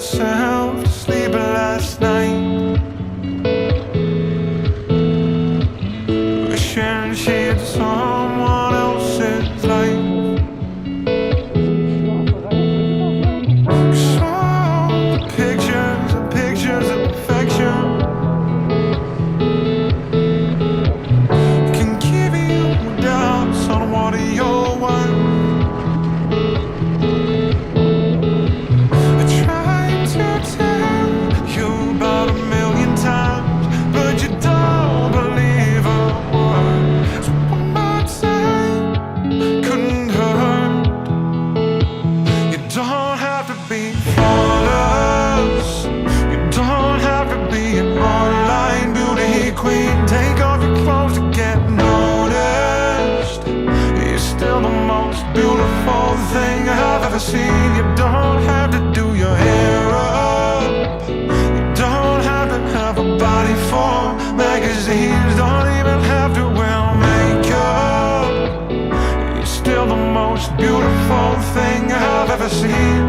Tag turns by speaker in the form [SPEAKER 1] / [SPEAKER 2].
[SPEAKER 1] myself to sleep last night, wishing she had someone else's life. Pictures of perfection can give you doubts on what you're worth. I tried to tell you about 1,000,000 times, but you don't believe a word. So one more time couldn't hurt. You don't have to be flawless. Don't have to be an online beauty queen. Take off your clothes to get noticed. You're still the most beautiful thing I've ever seen. You don't have to do your hair up. You don't have to have a body for magazines. Don't even have to wear makeup. You're still the most beautiful thing I've ever seen.